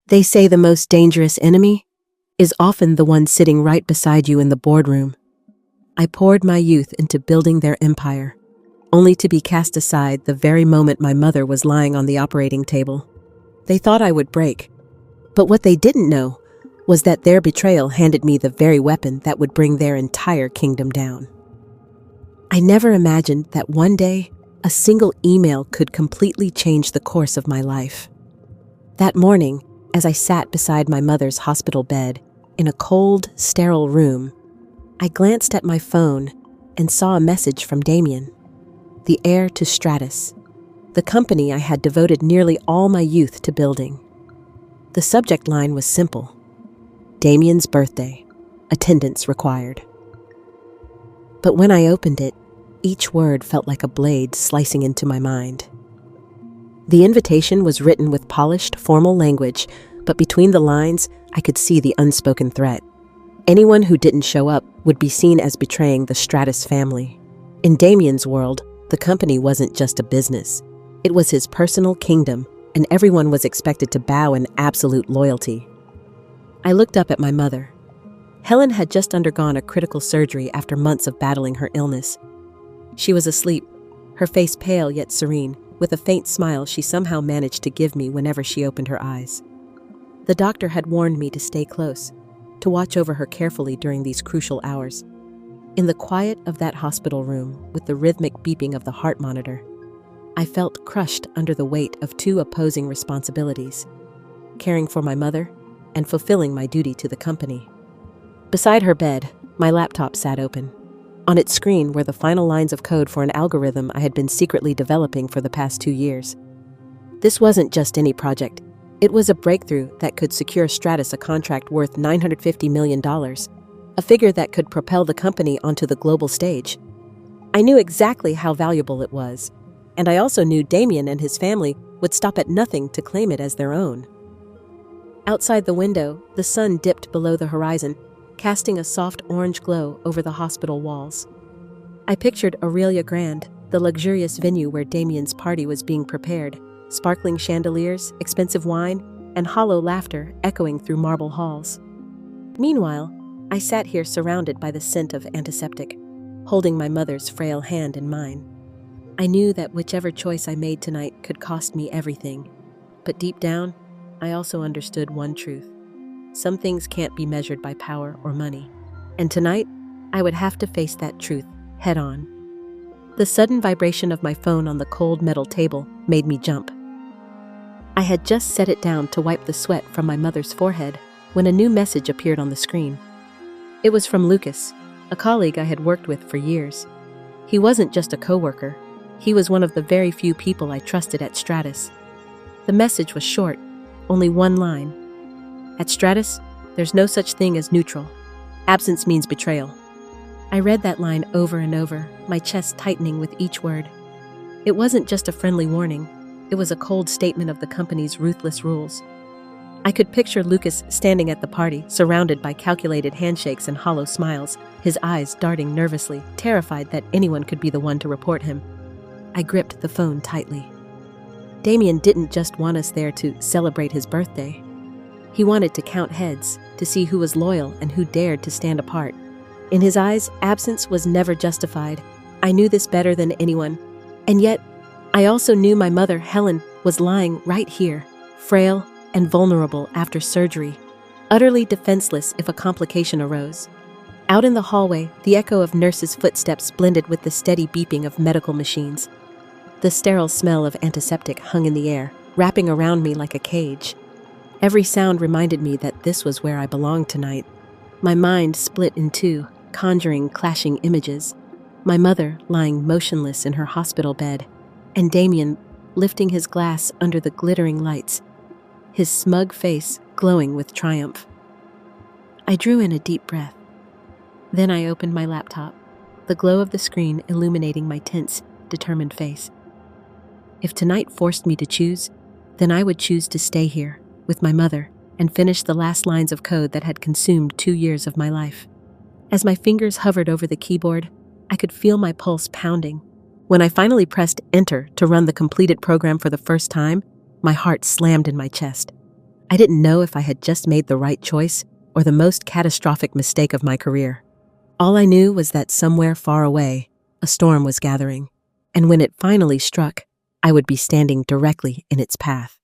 They say the most dangerous enemy is often the one sitting right beside you in the boardroom. I poured my youth into building their empire, only to be cast aside the very moment my mother was lying on the operating table. They thought I would break, but what they didn't know was that their betrayal handed me the very weapon that would bring their entire kingdom down. I never imagined that one day, a single email could completely change the course of my life. That morning, as I sat beside my mother's hospital bed in a cold, sterile room, I glanced at my phone and saw a message from Damien, the heir to Stratus, the company I had devoted nearly all my youth to building. The subject line was simple: Damien's birthday, attendance required. But when I opened it, each word felt like a blade slicing into my mind. The invitation was written with polished, formal language, but between the lines, I could see the unspoken threat. Anyone who didn't show up would be seen as betraying the Stratus family. In Damien's world, the company wasn't just a business. It was his personal kingdom, and everyone was expected to bow in absolute loyalty. I looked up at my mother. Helen had just undergone a critical surgery after months of battling her illness. She was asleep, her face pale yet serene, with a faint smile she somehow managed to give me whenever she opened her eyes. The doctor had warned me to stay close, to watch over her carefully during these crucial hours. In the quiet of that hospital room, with the rhythmic beeping of the heart monitor, I felt crushed under the weight of two opposing responsibilities: caring for my mother and fulfilling my duty to the company. Beside her bed, my laptop sat open. On its screen were the final lines of code for an algorithm I had been secretly developing for the past 2 years. This wasn't just any project. It was a breakthrough that could secure Stratus a contract worth $950 million, a figure that could propel the company onto the global stage. I knew exactly how valuable it was, and I also knew Damien and his family would stop at nothing to claim it as their own. Outside the window, the sun dipped below the horizon, casting a soft orange glow over the hospital walls. I pictured Aurelia Grand, the luxurious venue where Damien's party was being prepared, sparkling chandeliers, expensive wine, and hollow laughter echoing through marble halls. Meanwhile, I sat here surrounded by the scent of antiseptic, holding my mother's frail hand in mine. I knew that whichever choice I made tonight could cost me everything, but deep down, I also understood one truth. Some things can't be measured by power or money, and tonight, I would have to face that truth head on. The sudden vibration of my phone on the cold metal table made me jump. I had just set it down to wipe the sweat from my mother's forehead when a new message appeared on the screen. It was from Lucas, a colleague I had worked with for years. He wasn't just a coworker, he was one of the very few people I trusted at Stratus. The message was short, only one line. At Stratus, there's no such thing as neutral. Absence means betrayal. I read that line over and over, my chest tightening with each word. It wasn't just a friendly warning, it was a cold statement of the company's ruthless rules. I could picture Lucas standing at the party, surrounded by calculated handshakes and hollow smiles, his eyes darting nervously, terrified that anyone could be the one to report him. I gripped the phone tightly. Damien didn't just want us there to celebrate his birthday. He wanted to count heads, to see who was loyal and who dared to stand apart. In his eyes, absence was never justified. I knew this better than anyone. And yet, I also knew my mother, Helen, was lying right here, frail and vulnerable after surgery, utterly defenseless if a complication arose. Out in the hallway, the echo of nurses' footsteps blended with the steady beeping of medical machines. The sterile smell of antiseptic hung in the air, wrapping around me like a cage. Every sound reminded me that this was where I belonged tonight. My mind split in two, conjuring clashing images. My mother lying motionless in her hospital bed, and Damien lifting his glass under the glittering lights, his smug face glowing with triumph. I drew in a deep breath. Then I opened my laptop, the glow of the screen illuminating my tense, determined face. If tonight forced me to choose, then I would choose to stay here, with my mother, and finish the last lines of code that had consumed 2 years of my life. As my fingers hovered over the keyboard, I could feel my pulse pounding. When I finally pressed enter to run the completed program for the first time, my heart slammed in my chest. I didn't know if I had just made the right choice or the most catastrophic mistake of my career. All I knew was that somewhere far away, a storm was gathering, and when it finally struck, I would be standing directly in its path.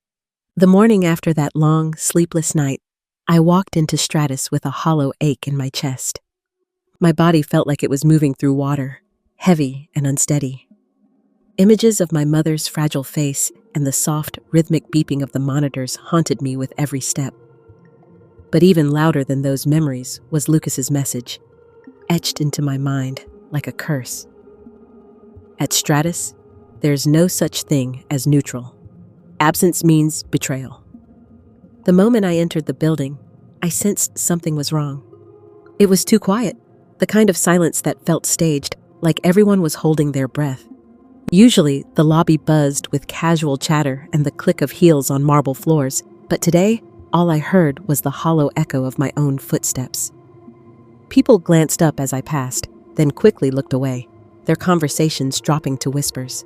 The morning after that long, sleepless night, I walked into Stratus with a hollow ache in my chest. My body felt like it was moving through water, heavy and unsteady. Images of my mother's fragile face and the soft, rhythmic beeping of the monitors haunted me with every step. But even louder than those memories was Lucas's message, etched into my mind like a curse. At Stratus, there's no such thing as neutral. Absence means betrayal. The moment I entered the building, I sensed something was wrong. It was too quiet, the kind of silence that felt staged, like everyone was holding their breath. Usually, the lobby buzzed with casual chatter and the click of heels on marble floors, but today, all I heard was the hollow echo of my own footsteps. People glanced up as I passed, then quickly looked away, their conversations dropping to whispers.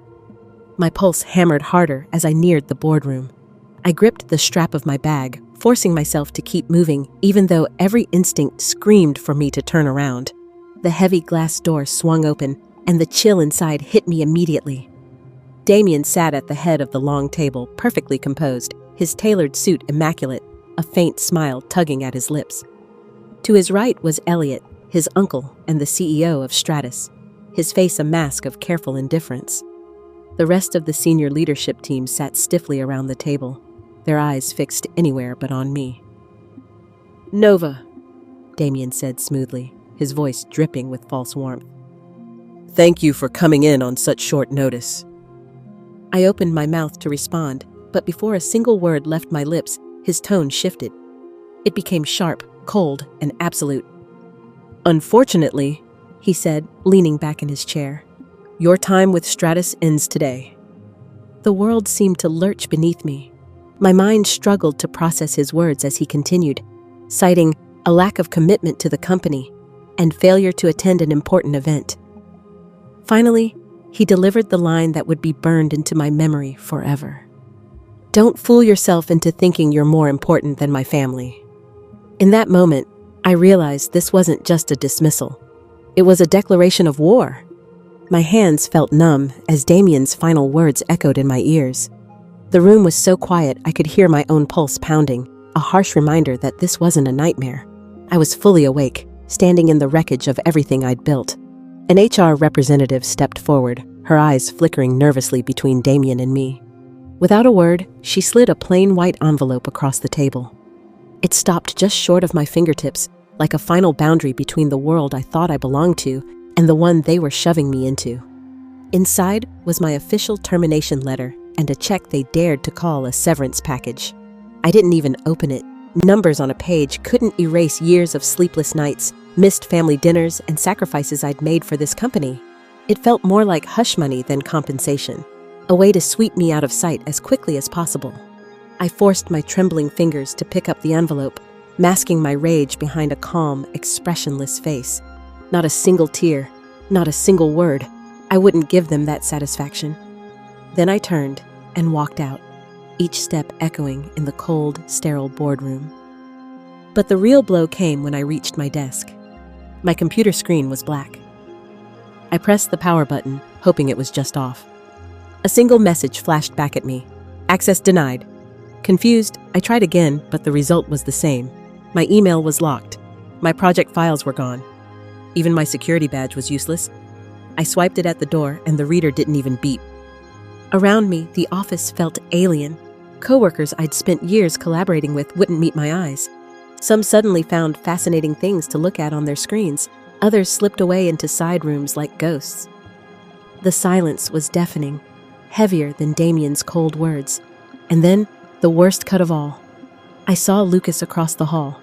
My pulse hammered harder as I neared the boardroom. I gripped the strap of my bag, forcing myself to keep moving, even though every instinct screamed for me to turn around. The heavy glass door swung open, and the chill inside hit me immediately. Damien sat at the head of the long table, perfectly composed, his tailored suit immaculate, a faint smile tugging at his lips. To his right was Elliot, his uncle and the CEO of Stratus, his face a mask of careful indifference. The rest of the senior leadership team sat stiffly around the table, their eyes fixed anywhere but on me. "Nova," Damien said smoothly, his voice dripping with false warmth. "Thank you for coming in on such short notice." I opened my mouth to respond, but before a single word left my lips, his tone shifted. It became sharp, cold, and absolute. "Unfortunately," he said, leaning back in his chair, "your time with Stratus ends today." The world seemed to lurch beneath me. My mind struggled to process his words as he continued, citing a lack of commitment to the company and failure to attend an important event. Finally, he delivered the line that would be burned into my memory forever. "Don't fool yourself into thinking you're more important than my family." In that moment, I realized this wasn't just a dismissal. It was a declaration of war. My hands felt numb as Damien's final words echoed in my ears. The room was so quiet I could hear my own pulse pounding, a harsh reminder that this wasn't a nightmare. I was fully awake, standing in the wreckage of everything I'd built. An HR representative stepped forward, her eyes flickering nervously between Damien and me. Without a word, she slid a plain white envelope across the table. It stopped just short of my fingertips, like a final boundary between the world I thought I belonged to and the one they were shoving me into. Inside was my official termination letter and a check they dared to call a severance package. I didn't even open it. Numbers on a page couldn't erase years of sleepless nights, missed family dinners, and sacrifices I'd made for this company. It felt more like hush money than compensation, a way to sweep me out of sight as quickly as possible. I forced my trembling fingers to pick up the envelope, masking my rage behind a calm, expressionless face. Not a single tear, not a single word. I wouldn't give them that satisfaction. Then I turned and walked out, each step echoing in the cold, sterile boardroom. But the real blow came when I reached my desk. My computer screen was black. I pressed the power button, hoping it was just off. A single message flashed back at me. "Access denied." Confused, I tried again, but the result was the same. My email was locked. My project files were gone. Even my security badge was useless. I swiped it at the door, and the reader didn't even beep. Around me, the office felt alien. Coworkers I'd spent years collaborating with wouldn't meet my eyes. Some suddenly found fascinating things to look at on their screens. Others slipped away into side rooms like ghosts. The silence was deafening, heavier than Damien's cold words. And then, the worst cut of all. I saw Lucas across the hall.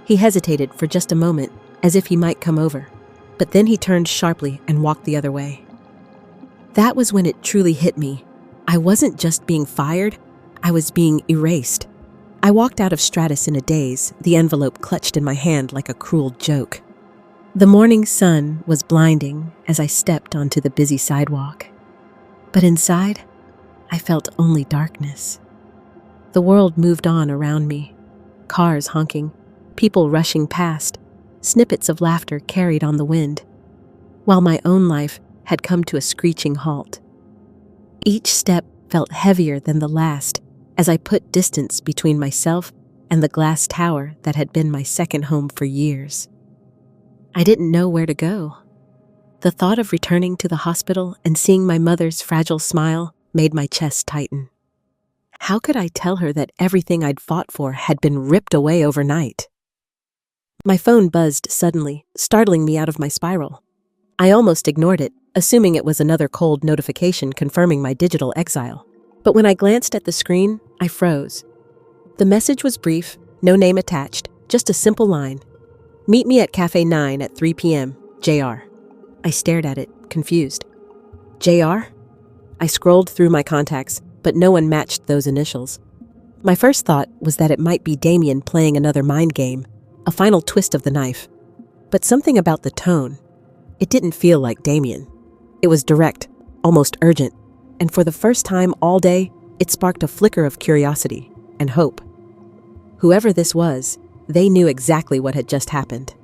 He hesitated for just a moment, as if he might come over. But then he turned sharply and walked the other way. That was when it truly hit me. I wasn't just being fired, I was being erased. I walked out of Stratus in a daze, the envelope clutched in my hand like a cruel joke. The morning sun was blinding as I stepped onto the busy sidewalk. But inside, I felt only darkness. The world moved on around me. Cars honking, people rushing past, snippets of laughter carried on the wind, while my own life had come to a screeching halt. Each step felt heavier than the last as I put distance between myself and the glass tower that had been my second home for years. I didn't know where to go. The thought of returning to the hospital and seeing my mother's fragile smile made my chest tighten. How could I tell her that everything I'd fought for had been ripped away overnight? My phone buzzed suddenly, startling me out of my spiral. I almost ignored it, assuming it was another cold notification confirming my digital exile. But when I glanced at the screen, I froze. The message was brief, no name attached, just a simple line. "Meet me at Cafe 9 at 3 p.m., JR. I stared at it, confused. JR? I scrolled through my contacts, but no one matched those initials. My first thought was that it might be Damien playing another mind game, a final twist of the knife. But something about the tone. It didn't feel like Damien. It was direct, almost urgent, and for the first time all day, it sparked a flicker of curiosity and hope. Whoever this was, they knew exactly what had just happened.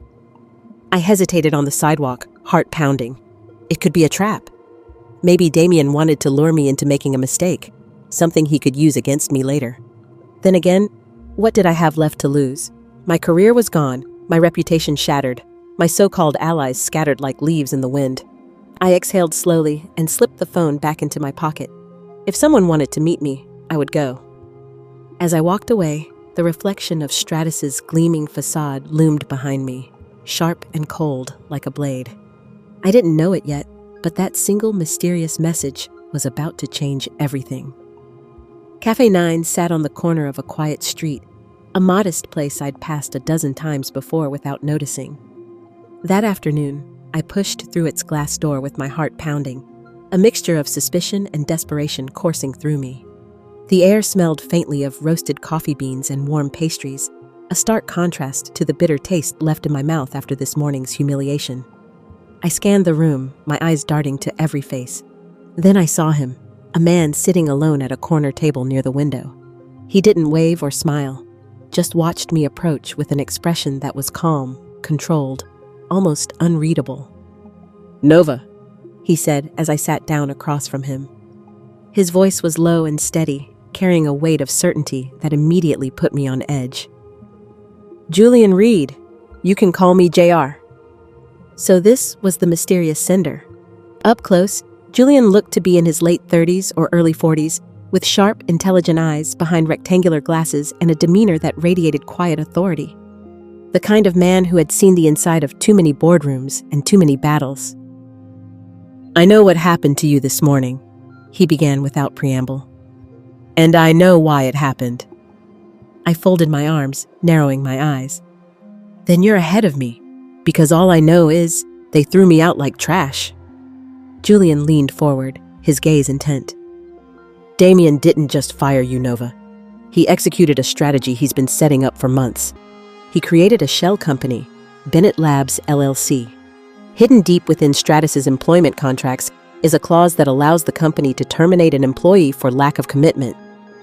I hesitated on the sidewalk, heart pounding. It could be a trap. Maybe Damien wanted to lure me into making a mistake, something he could use against me later. Then again, what did I have left to lose? My career was gone, my reputation shattered, my so-called allies scattered like leaves in the wind. I exhaled slowly and slipped the phone back into my pocket. If someone wanted to meet me, I would go. As I walked away, the reflection of Stratus's gleaming facade loomed behind me, sharp and cold like a blade. I didn't know it yet, but that single mysterious message was about to change everything. Cafe 9 sat on the corner of a quiet street, a modest place I'd passed a dozen times before without noticing. That afternoon, I pushed through its glass door with my heart pounding, a mixture of suspicion and desperation coursing through me. The air smelled faintly of roasted coffee beans and warm pastries, a stark contrast to the bitter taste left in my mouth after this morning's humiliation. I scanned the room, my eyes darting to every face. Then I saw him, a man sitting alone at a corner table near the window. He didn't wave or smile, just watched me approach with an expression that was calm, controlled, almost unreadable. "Nova," he said as I sat down across from him. His voice was low and steady, carrying a weight of certainty that immediately put me on edge. "Julian Reed, you can call me JR. So this was the mysterious sender. Up close, Julian looked to be in his late 30s or early 40s, with sharp, intelligent eyes behind rectangular glasses and a demeanor that radiated quiet authority. The kind of man who had seen the inside of too many boardrooms and too many battles. "I know what happened to you this morning," he began without preamble. "And I know why it happened." I folded my arms, narrowing my eyes. "Then you're ahead of me, because all I know is they threw me out like trash." Julian leaned forward, his gaze intent. "Damien didn't just fire you, Nova. He executed a strategy he's been setting up for months. He created a shell company, Bennett Labs LLC. Hidden deep within Stratus's employment contracts is a clause that allows the company to terminate an employee for lack of commitment.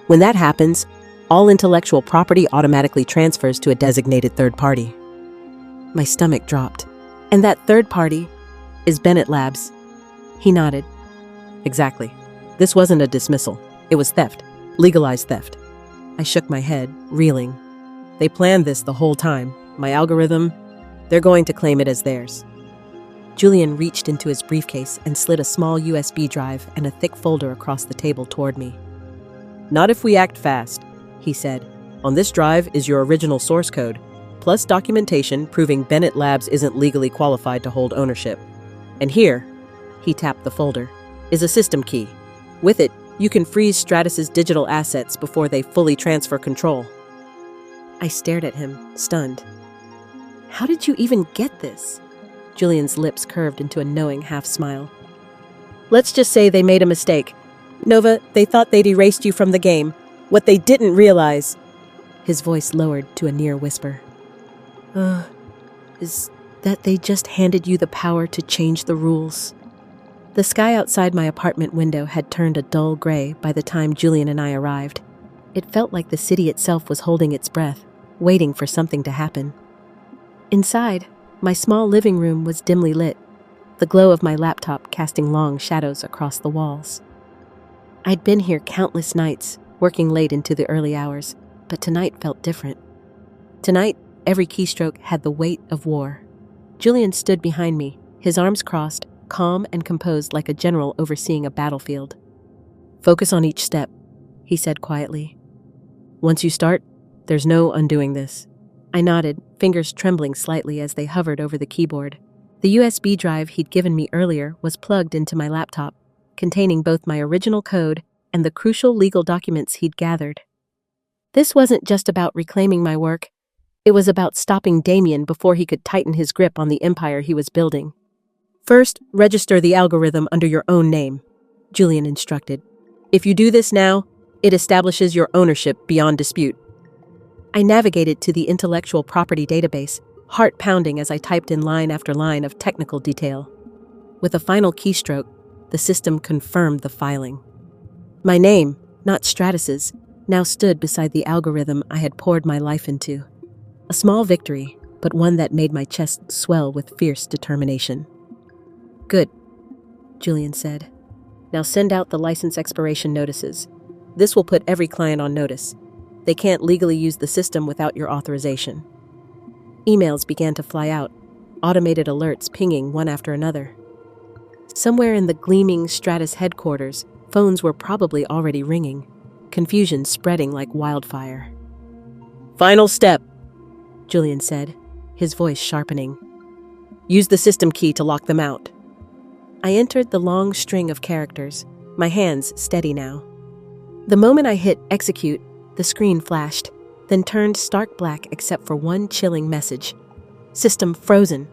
When that happens, all intellectual property automatically transfers to a designated third party." My stomach dropped. "And that third party is Bennett Labs." He nodded. "Exactly. This wasn't a dismissal. It was theft. Legalized theft." I shook my head, reeling. "They planned this the whole time. My algorithm, they're going to claim it as theirs." Julian reached into his briefcase and slid a small USB drive and a thick folder across the table toward me. "Not if we act fast," he said. "On this drive is your original source code, plus documentation proving Bennett Labs isn't legally qualified to hold ownership. And here," he tapped the folder, "is a system key. With it, you can freeze Stratus's digital assets before they fully transfer control." I stared at him, stunned. "How did you even get this?" Julian's lips curved into a knowing half-smile. "Let's just say they made a mistake. Nova, they thought they'd erased you from the game. What they didn't realize..." His voice lowered to a near whisper. Is that they just handed you the power to change the rules." The sky outside my apartment window had turned a dull gray by the time Julian and I arrived. It felt like the city itself was holding its breath, waiting for something to happen. Inside, my small living room was dimly lit, the glow of my laptop casting long shadows across the walls. I'd been here countless nights, working late into the early hours, but tonight felt different. Tonight, every keystroke had the weight of war. Julian stood behind me, his arms crossed, calm and composed like a general overseeing a battlefield. "Focus on each step," he said quietly. "Once you start, there's no undoing this." I nodded, fingers trembling slightly as they hovered over the keyboard. The USB drive he'd given me earlier was plugged into my laptop, containing both my original code and the crucial legal documents he'd gathered. This wasn't just about reclaiming my work. It was about stopping Damien before he could tighten his grip on the empire he was building. "First, register the algorithm under your own name," Julian instructed. "If you do this now, it establishes your ownership beyond dispute." I navigated to the intellectual property database, heart pounding as I typed in line after line of technical detail. With a final keystroke, the system confirmed the filing. My name, not Stratus's, now stood beside the algorithm I had poured my life into. A small victory, but one that made my chest swell with fierce determination. "Good," Julian said. "Now send out the license expiration notices. This will put every client on notice. They can't legally use the system without your authorization." Emails began to fly out, automated alerts pinging one after another. Somewhere in the gleaming Stratus headquarters, phones were probably already ringing, confusion spreading like wildfire. "Final step," Julian said, his voice sharpening. "Use the system key to lock them out." I entered the long string of characters, my hands steady now. The moment I hit execute, the screen flashed, then turned stark black except for one chilling message. System frozen.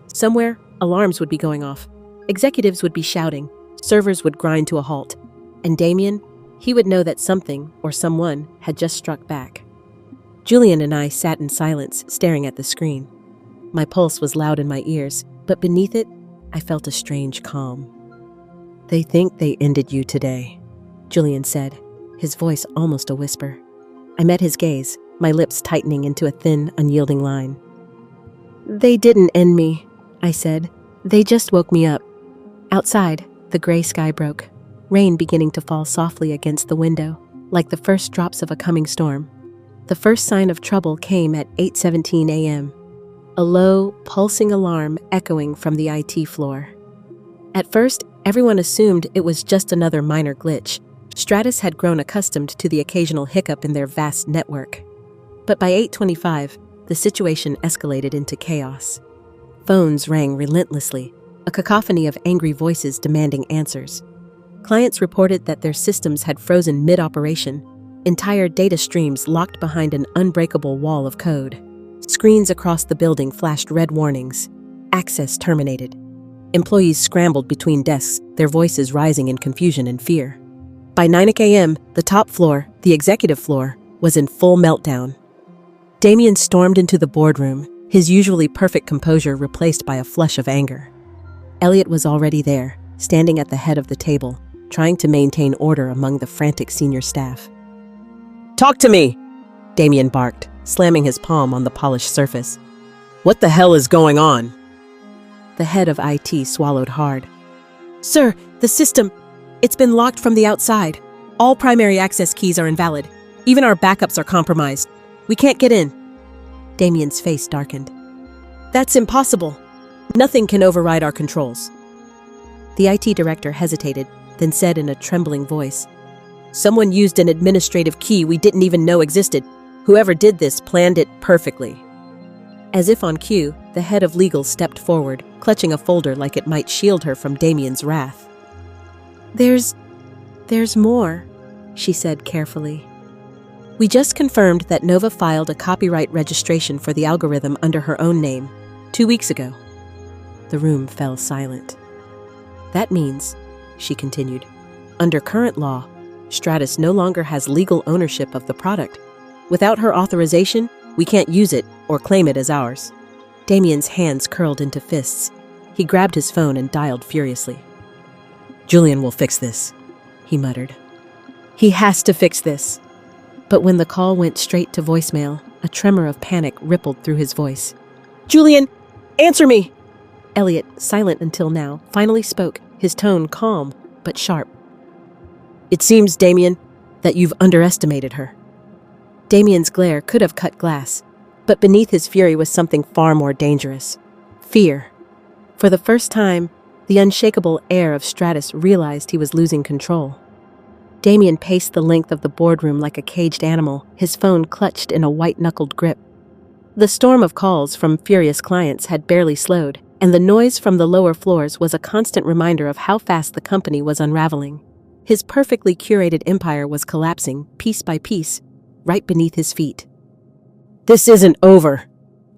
Somewhere, alarms would be going off. Executives would be shouting. Servers would grind to a halt. And Damien, he would know that something, or someone, had just struck back. Julian and I sat in silence, staring at the screen. My pulse was loud in my ears, but beneath it, I felt a strange calm. "They think they ended you today," Julian said, his voice almost a whisper. I met his gaze, my lips tightening into a thin, unyielding line. "They didn't end me," I said. "They just woke me up." Outside, the gray sky broke, rain beginning to fall softly against the window, like the first drops of a coming storm. The first sign of trouble came at 8:17 a.m., a low, pulsing alarm echoing from the IT floor. At first, everyone assumed it was just another minor glitch. Stratus had grown accustomed to the occasional hiccup in their vast network. But by 8:25, the situation escalated into chaos. Phones rang relentlessly, a cacophony of angry voices demanding answers. Clients reported that their systems had frozen mid-operation, entire data streams locked behind an unbreakable wall of code. Screens across the building flashed red warnings. Access terminated. Employees scrambled between desks, their voices rising in confusion and fear. By 9 a.m., the top floor, the executive floor, was in full meltdown. Damien stormed into the boardroom, his usually perfect composure replaced by a flush of anger. Elliot was already there, standing at the head of the table, trying to maintain order among the frantic senior staff. "Talk to me!" Damien barked, slamming his palm on the polished surface. "What the hell is going on?" The head of IT swallowed hard. "Sir, the system, it's been locked from the outside. All primary access keys are invalid. Even our backups are compromised. We can't get in." Damien's face darkened. "That's impossible. Nothing can override our controls." The IT director hesitated, then said in a trembling voice, "Someone used an administrative key we didn't even know existed. Whoever did this planned it perfectly." As if on cue, the head of legal stepped forward, clutching a folder like it might shield her from Damien's wrath. There's more," she said carefully. "We just confirmed that Nova filed a copyright registration for the algorithm under her own name 2 weeks ago." The room fell silent. "That means," she continued, "under current law, Stratus no longer has legal ownership of the product. Without her authorization, we can't use it or claim it as ours." Damien's hands curled into fists. He grabbed his phone and dialed furiously. "Julian will fix this," he muttered. "He has to fix this." But when the call went straight to voicemail, a tremor of panic rippled through his voice. "Julian, answer me!" Elliot, silent until now, finally spoke, his tone calm but sharp. "It seems, Damien, that you've underestimated her." Damien's glare could have cut glass, but beneath his fury was something far more dangerous. Fear. For the first time, the unshakable air of Stratus realized he was losing control. Damien paced the length of the boardroom like a caged animal, his phone clutched in a white-knuckled grip. The storm of calls from furious clients had barely slowed, and the noise from the lower floors was a constant reminder of how fast the company was unraveling. His perfectly curated empire was collapsing, piece by piece, right beneath his feet. "This isn't over,"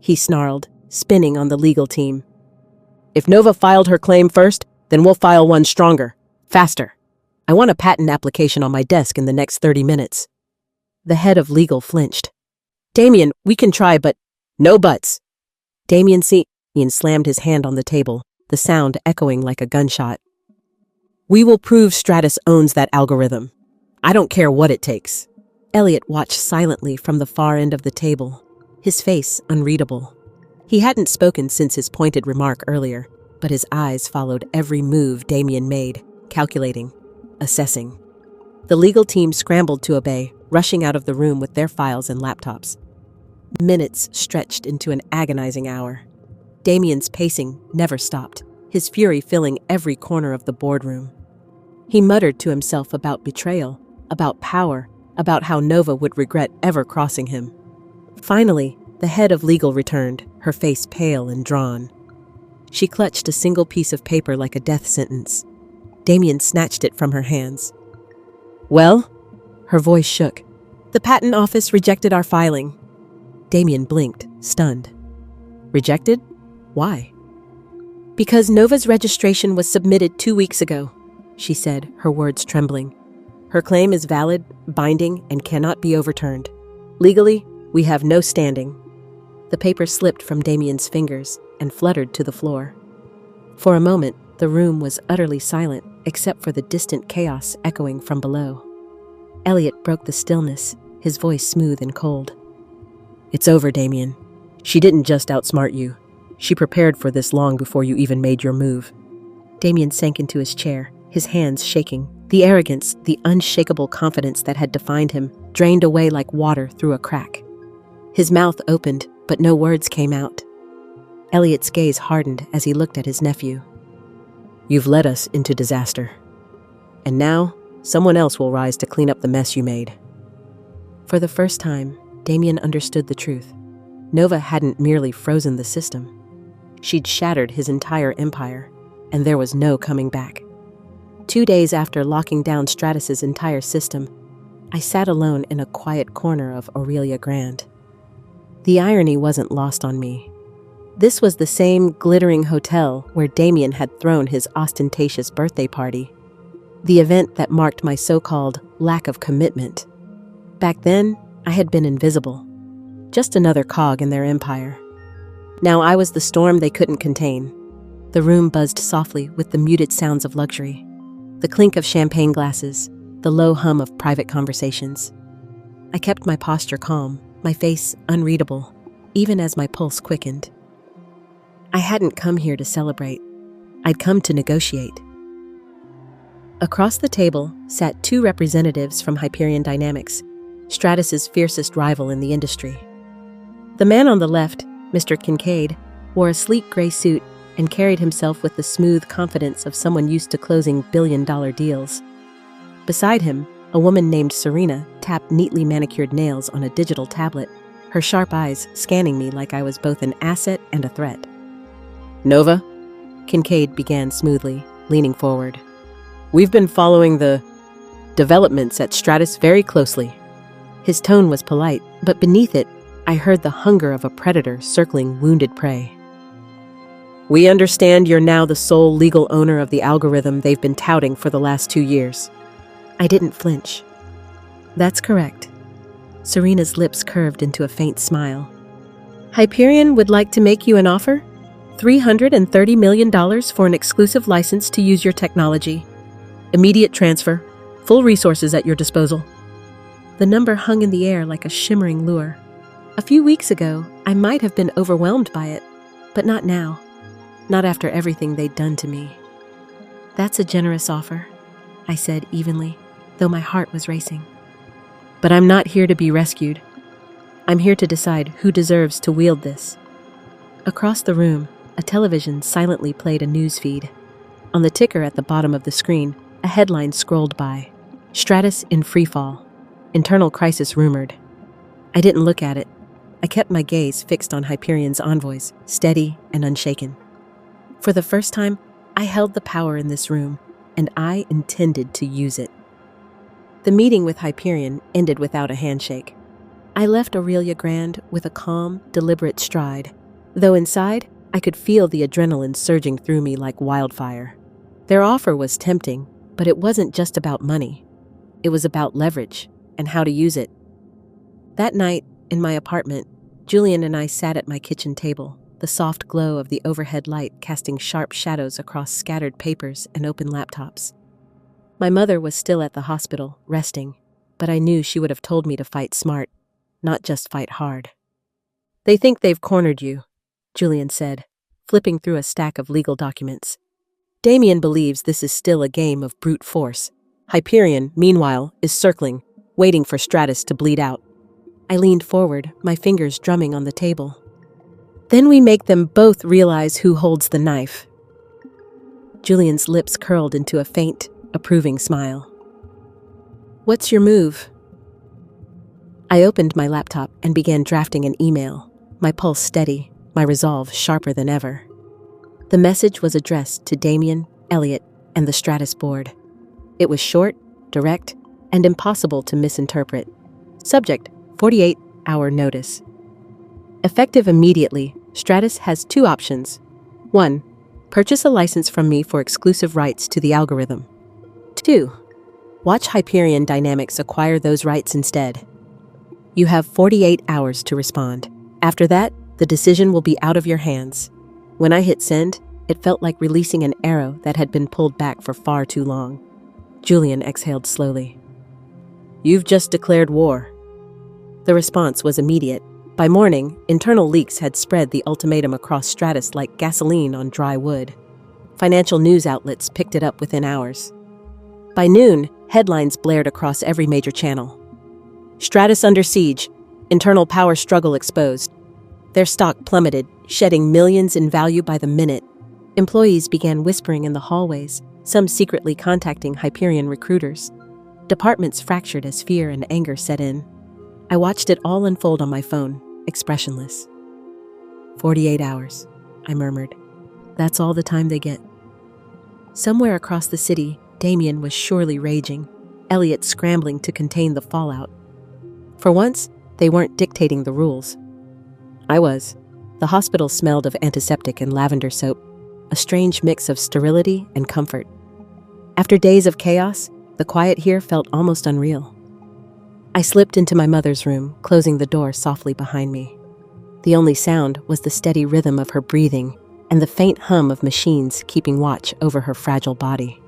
he snarled, spinning on the legal team. "If Nova filed her claim first, then we'll file one stronger, faster. I want a patent application on my desk in the next 30 minutes. The head of legal flinched. "Damien, we can try, but no buts." Damien slammed his hand on the table, the sound echoing like a gunshot. "We will prove Stratus owns that algorithm. I don't care what it takes." Elliot watched silently from the far end of the table, his face unreadable. He hadn't spoken since his pointed remark earlier, but his eyes followed every move Damien made, calculating, assessing. The legal team scrambled to obey, rushing out of the room with their files and laptops. Minutes stretched into an agonizing hour. Damien's pacing never stopped, his fury filling every corner of the boardroom. He muttered to himself about betrayal, about power, about how Nova would regret ever crossing him. Finally, the head of legal returned, her face pale and drawn. She clutched a single piece of paper like a death sentence. Damien snatched it from her hands. "Well?" Her voice shook. "The patent office rejected our filing." Damien blinked, stunned. "Rejected? Why?" "Because Nova's registration was submitted 2 weeks ago," she said, her words trembling. "Her claim is valid, binding, and cannot be overturned. Legally, we have no standing." The paper slipped from Damien's fingers and fluttered to the floor. For a moment, the room was utterly silent, except for the distant chaos echoing from below. Elliot broke the stillness, his voice smooth and cold. "It's over, Damien. She didn't just outsmart you. She prepared for this long before you even made your move." Damien sank into his chair, his hands shaking. The arrogance, the unshakable confidence that had defined him, drained away like water through a crack. His mouth opened, but no words came out. Elliot's gaze hardened as he looked at his nephew. "You've led us into disaster. And now, someone else will rise to clean up the mess you made." For the first time, Damien understood the truth. Nova hadn't merely frozen the system. She'd shattered his entire empire, and there was no coming back. 2 days after locking down Stratus's entire system, I sat alone in a quiet corner of Aurelia Grand. The irony wasn't lost on me. This was the same glittering hotel where Damien had thrown his ostentatious birthday party, the event that marked my so-called lack of commitment. Back then, I had been invisible, just another cog in their empire. Now I was the storm they couldn't contain. The room buzzed softly with the muted sounds of luxury, the clink of champagne glasses, the low hum of private conversations. I kept my posture calm, my face unreadable, even as my pulse quickened. I hadn't come here to celebrate. I'd come to negotiate. Across the table sat 2 representatives from Hyperion Dynamics, Stratus's fiercest rival in the industry. The man on the left, Mr. Kincaid, wore a sleek gray suit and carried himself with the smooth confidence of someone used to closing billion-dollar deals. Beside him, a woman named Serena tapped neatly manicured nails on a digital tablet, her sharp eyes scanning me like I was both an asset and a threat. "Nova," Kincaid began smoothly, leaning forward. "We've been following the developments at Stratus very closely." His tone was polite, but beneath it, I heard the hunger of a predator circling wounded prey. "We understand you're now the sole legal owner of the algorithm they've been touting for the last 2 years. I didn't flinch. "That's correct." Serena's lips curved into a faint smile. "Hyperion would like to make you an offer? $330 million for an exclusive license to use your technology. Immediate transfer, full resources at your disposal." The number hung in the air like a shimmering lure. A few weeks ago, I might have been overwhelmed by it, but not now. Not after everything they'd done to me. "That's a generous offer," I said evenly, though my heart was racing. "But I'm not here to be rescued. I'm here to decide who deserves to wield this." Across the room, a television silently played a news feed. On the ticker at the bottom of the screen, a headline scrolled by. "Stratus in freefall. Internal crisis rumored." I didn't look at it. I kept my gaze fixed on Hyperion's envoys, steady and unshaken. For the first time, I held the power in this room, and I intended to use it. The meeting with Hyperion ended without a handshake. I left Aurelia Grand with a calm, deliberate stride, though inside, I could feel the adrenaline surging through me like wildfire. Their offer was tempting, but it wasn't just about money. It was about leverage and how to use it. That night, in my apartment, Julian and I sat at my kitchen table, the soft glow of the overhead light casting sharp shadows across scattered papers and open laptops. My mother was still at the hospital, resting, but I knew she would have told me to fight smart, not just fight hard. "They think they've cornered you," Julian said, flipping through a stack of legal documents. "Damien believes this is still a game of brute force. Hyperion, meanwhile, is circling, waiting for Stratus to bleed out." I leaned forward, my fingers drumming on the table. "Then we make them both realize who holds the knife." Julian's lips curled into a faint, approving smile. "What's your move?" I opened my laptop and began drafting an email, my pulse steady, my resolve sharper than ever. The message was addressed to Damien, Elliot, and the Stratus board. It was short, direct, and impossible to misinterpret. Subject: 48-hour notice. Effective immediately, Stratus has two options. 1. Purchase a license from me for exclusive rights to the algorithm. 2. Watch Hyperion Dynamics acquire those rights instead. You have 48 hours to respond. After that, the decision will be out of your hands. When I hit send, it felt like releasing an arrow that had been pulled back for far too long. Julian exhaled slowly. "You've just declared war." The response was immediate. By morning, internal leaks had spread the ultimatum across Stratus like gasoline on dry wood. Financial news outlets picked it up within hours. By noon, headlines blared across every major channel. "Stratus under siege. Internal power struggle exposed." Their stock plummeted, shedding millions in value by the minute. Employees began whispering in the hallways, some secretly contacting Hyperion recruiters. Departments fractured as fear and anger set in. I watched it all unfold on my phone, expressionless. 48 hours, I murmured. That's all the time they get. Somewhere across the city, Damien was surely raging, Elliot scrambling to contain the fallout. For once, they weren't dictating the rules. I was. The hospital smelled of antiseptic and lavender soap, a strange mix of sterility and comfort. After days of chaos, the quiet here felt almost unreal. I slipped into my mother's room, closing the door softly behind me. The only sound was the steady rhythm of her breathing and the faint hum of machines keeping watch over her fragile body.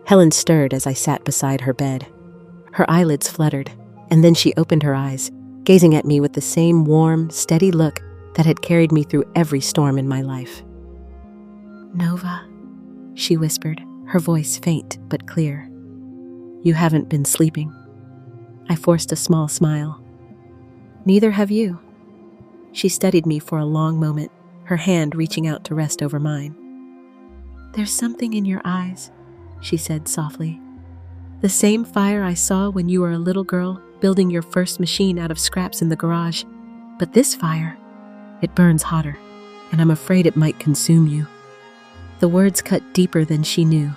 Helen stirred as I sat beside her bed. Her eyelids fluttered, and then she opened her eyes, gazing at me with the same warm, steady look that had carried me through every storm in my life. "Nova," she whispered, her voice faint but clear. "You haven't been sleeping." I forced a small smile. "Neither have you." She studied me for a long moment, her hand reaching out to rest over mine. "There's something in your eyes," she said softly. "The same fire I saw when you were a little girl building your first machine out of scraps in the garage. But this fire, it burns hotter, and I'm afraid it might consume you." The words cut deeper than she knew.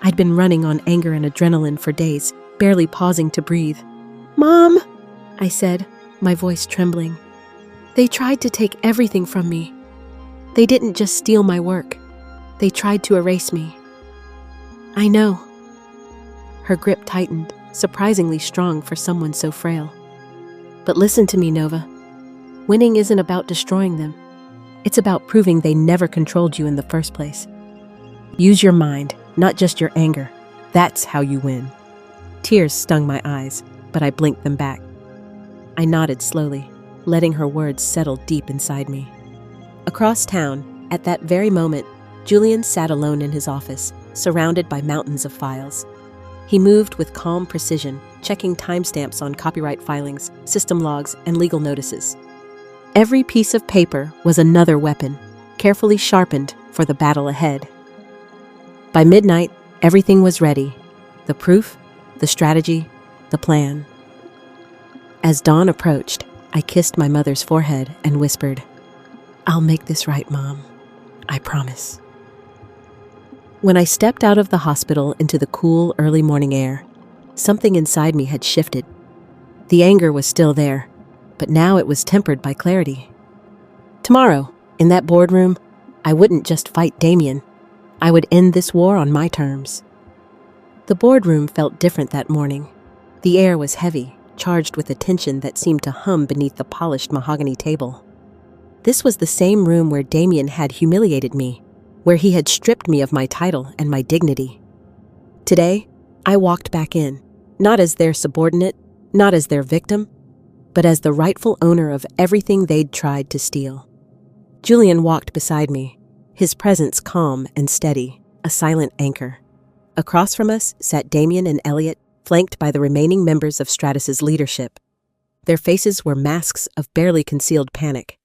I'd been running on anger and adrenaline for days, barely pausing to breathe. "Mom," I said, my voice trembling. "They tried to take everything from me. They didn't just steal my work. They tried to erase me." "I know." Her grip tightened, surprisingly strong for someone so frail. "But listen to me, Nova. Winning isn't about destroying them. It's about proving they never controlled you in the first place. Use your mind, not just your anger. That's how you win." Tears stung my eyes. but I blinked them back. I nodded slowly, letting her words settle deep inside me. Across town, at that very moment, Julian sat alone in his office, surrounded by mountains of files. He moved with calm precision, checking timestamps on copyright filings, system logs, and legal notices. Every piece of paper was another weapon, carefully sharpened for the battle ahead. By midnight, everything was ready: the proof, the strategy, the plan. As dawn approached, I kissed my mother's forehead and whispered, "I'll make this right, Mom. I promise." When I stepped out of the hospital into the cool, early morning air, something inside me had shifted. The anger was still there, but now it was tempered by clarity. Tomorrow, in that boardroom, I wouldn't just fight Damien. I would end this war on my terms. The boardroom felt different that morning. The air was heavy, charged with a tension that seemed to hum beneath the polished mahogany table. This was the same room where Damien had humiliated me, where he had stripped me of my title and my dignity. Today, I walked back in, not as their subordinate, not as their victim, but as the rightful owner of everything they'd tried to steal. Julian walked beside me, his presence calm and steady, a silent anchor. Across from us sat Damien and Elliot, flanked by the remaining members of Stratus's leadership. Their faces were masks of barely concealed panic.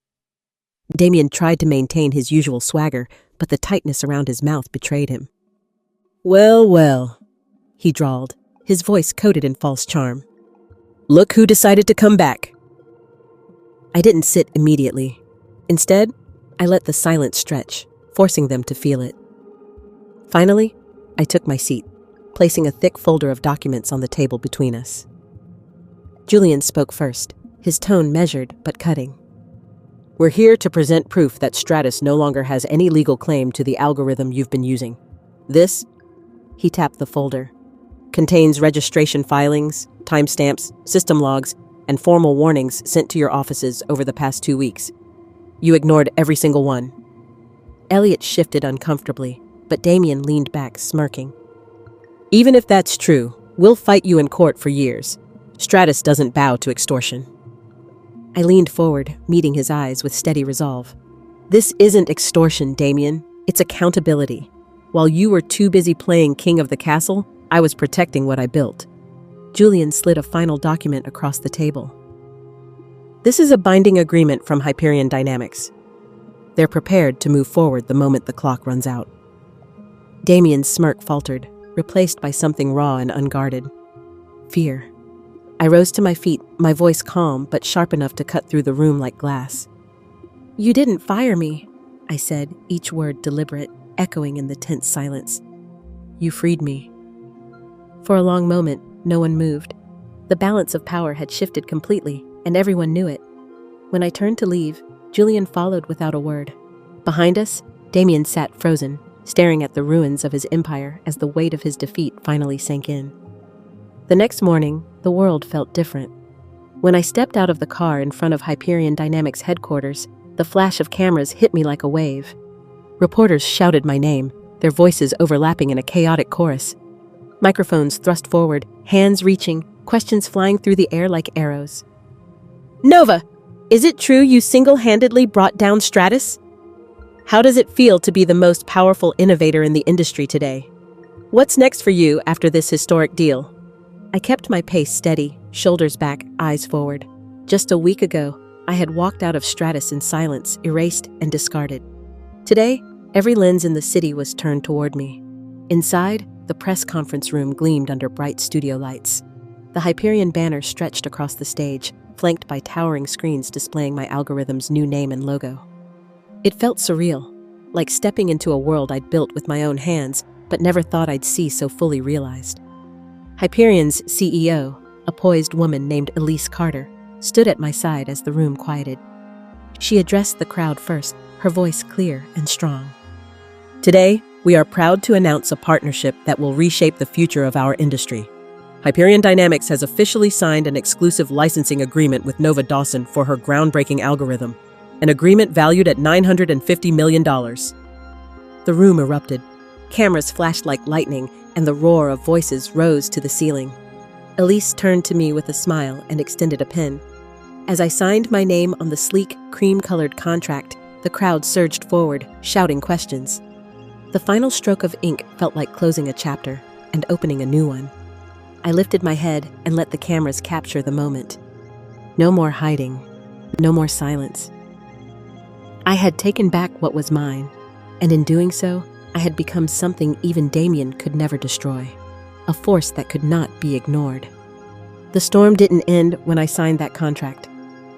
Damien tried to maintain his usual swagger, but the tightness around his mouth betrayed him. "Well, well," he drawled, his voice coated in false charm. "Look who decided to come back." I didn't sit immediately. Instead, I let the silence stretch, forcing them to feel it. Finally, I took my seat, placing a thick folder of documents on the table between us. Julian spoke first, his tone measured but cutting. "We're here to present proof that Stratus no longer has any legal claim to the algorithm you've been using. This," he tapped the folder, "contains registration filings, timestamps, system logs, and formal warnings sent to your offices over the past 2 weeks. You ignored every single one." Elliot shifted uncomfortably, but Damien leaned back, smirking. "Even if that's true, we'll fight you in court for years. Stratus doesn't bow to extortion." I leaned forward, meeting his eyes with steady resolve. "This isn't extortion, Damien. It's accountability. While you were too busy playing king of the castle, I was protecting what I built." Julian slid a final document across the table. "This is a binding agreement from Hyperion Dynamics. They're prepared to move forward the moment the clock runs out." Damien's smirk faltered, replaced by something raw and unguarded. Fear. I rose to my feet, my voice calm but sharp enough to cut through the room like glass. "You didn't fire me," I said, each word deliberate, echoing in the tense silence. "You freed me." For a long moment, no one moved. The balance of power had shifted completely, and everyone knew it. When I turned to leave, Julian followed without a word. Behind us, Damien sat frozen, staring at the ruins of his empire as the weight of his defeat finally sank in. The next morning, the world felt different. When I stepped out of the car in front of Hyperion Dynamics headquarters, the flash of cameras hit me like a wave. Reporters shouted my name, their voices overlapping in a chaotic chorus. Microphones thrust forward, hands reaching, questions flying through the air like arrows. "Nova, is it true you single-handedly brought down Stratus? How does it feel to be the most powerful innovator in the industry today? What's next for you after this historic deal?" I kept my pace steady, shoulders back, eyes forward. Just a week ago, I had walked out of Stratus in silence, erased and discarded. Today, every lens in the city was turned toward me. Inside, the press conference room gleamed under bright studio lights. The Hyperion banner stretched across the stage, flanked by towering screens displaying my algorithm's new name and logo. It felt surreal, like stepping into a world I'd built with my own hands, but never thought I'd see so fully realized. Hyperion's CEO, a poised woman named Elise Carter, stood at my side as the room quieted. She addressed the crowd first, her voice clear and strong. "Today, we are proud to announce a partnership that will reshape the future of our industry. Hyperion Dynamics has officially signed an exclusive licensing agreement with Nova Dawson for her groundbreaking algorithm, an agreement valued at $950 million. The room erupted. Cameras flashed like lightning, and the roar of voices rose to the ceiling. Elise turned to me with a smile and extended a pen. As I signed my name on the sleek, cream-colored contract, the crowd surged forward, shouting questions. The final stroke of ink felt like closing a chapter and opening a new one. I lifted my head and let the cameras capture the moment. No more hiding, no more silence. I had taken back what was mine, and in doing so, I had become something even Damien could never destroy, a force that could not be ignored. The storm didn't end when I signed that contract.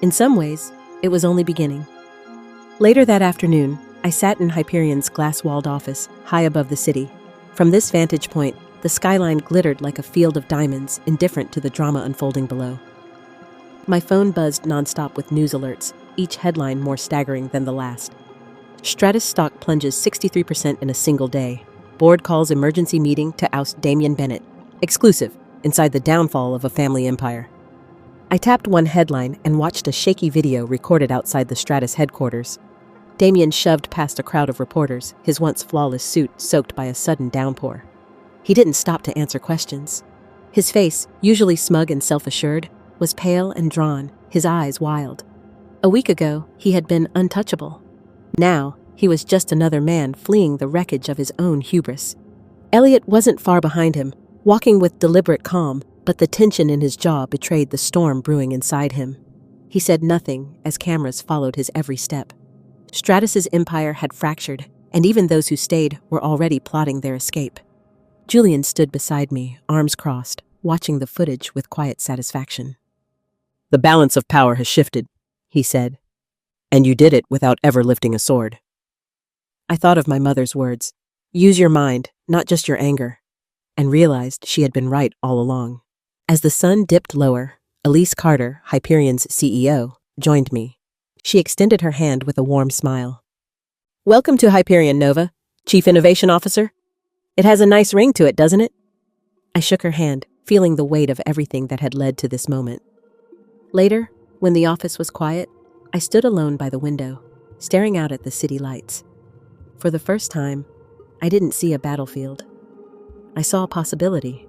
In some ways, it was only beginning. Later that afternoon, I sat in Hyperion's glass-walled office, high above the city. From this vantage point, the skyline glittered like a field of diamonds, indifferent to the drama unfolding below. My phone buzzed nonstop with news alerts, each headline more staggering than the last. Stratus stock plunges 63% in a single day. Board calls emergency meeting to oust Nova Bennett. Exclusive, inside the downfall of a family empire. I tapped one headline and watched a shaky video recorded outside the Stratus headquarters. Damien shoved past a crowd of reporters, his once flawless suit soaked by a sudden downpour. He didn't stop to answer questions. His face, usually smug and self-assured, was pale and drawn, his eyes wild. A week ago, he had been untouchable. Now, he was just another man fleeing the wreckage of his own hubris. Elliot wasn't far behind him, walking with deliberate calm, but the tension in his jaw betrayed the storm brewing inside him. He said nothing as cameras followed his every step. Stratus's empire had fractured, and even those who stayed were already plotting their escape. Julian stood beside me, arms crossed, watching the footage with quiet satisfaction. "The balance of power has shifted," he said, "and you did it without ever lifting a sword." I thought of my mother's words, "Use your mind, not just your anger," and realized she had been right all along. As the sun dipped lower, Elise Carter, Hyperion's CEO, joined me. She extended her hand with a warm smile. "Welcome to Hyperion, Nova, Chief Innovation Officer. It has a nice ring to it, doesn't it?" I shook her hand, feeling the weight of everything that had led to this moment. Later, when the office was quiet, I stood alone by the window, staring out at the city lights. For the first time, I didn't see a battlefield. I saw a possibility.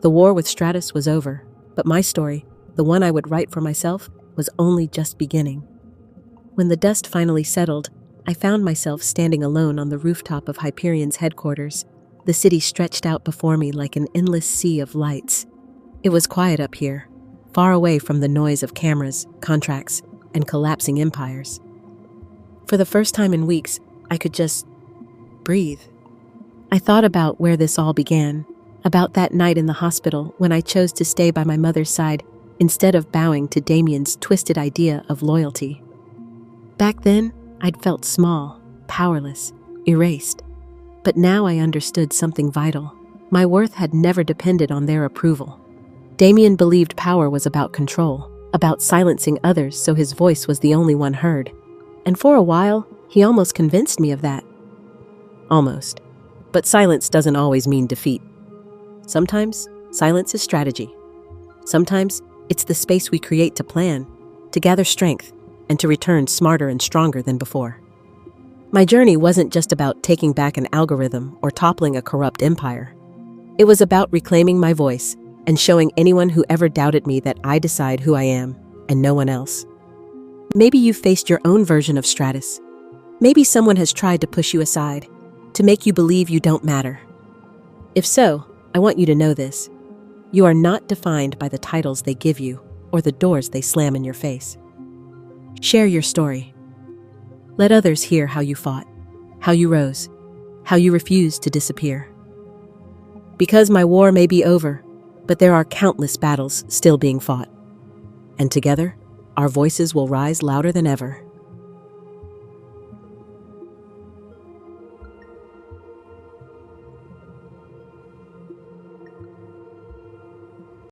The war with Stratus was over, but my story, the one I would write for myself, was only just beginning. When the dust finally settled, I found myself standing alone on the rooftop of Hyperion's headquarters. The city stretched out before me like an endless sea of lights. It was quiet up here, far away from the noise of cameras, contracts, and collapsing empires. For the first time in weeks, I could just breathe. I thought about where this all began, about that night in the hospital when I chose to stay by my mother's side instead of bowing to Damien's twisted idea of loyalty. Back then, I'd felt small, powerless, erased. But now I understood something vital. My worth had never depended on their approval. Damien believed power was about control, about silencing others so his voice was the only one heard. And for a while, he almost convinced me of that. Almost. But silence doesn't always mean defeat. Sometimes, silence is strategy. Sometimes, it's the space we create to plan, to gather strength, and to return smarter and stronger than before. My journey wasn't just about taking back an algorithm or toppling a corrupt empire. It was about reclaiming my voice and showing anyone who ever doubted me that I decide who I am and no one else. Maybe you've faced your own version of Stratus. Maybe someone has tried to push you aside, to make you believe you don't matter. If so, I want you to know this. You are not defined by the titles they give you or the doors they slam in your face. Share your story. Let others hear how you fought, how you rose, how you refused to disappear. Because my war may be over, but there are countless battles still being fought. And together, our voices will rise louder than ever.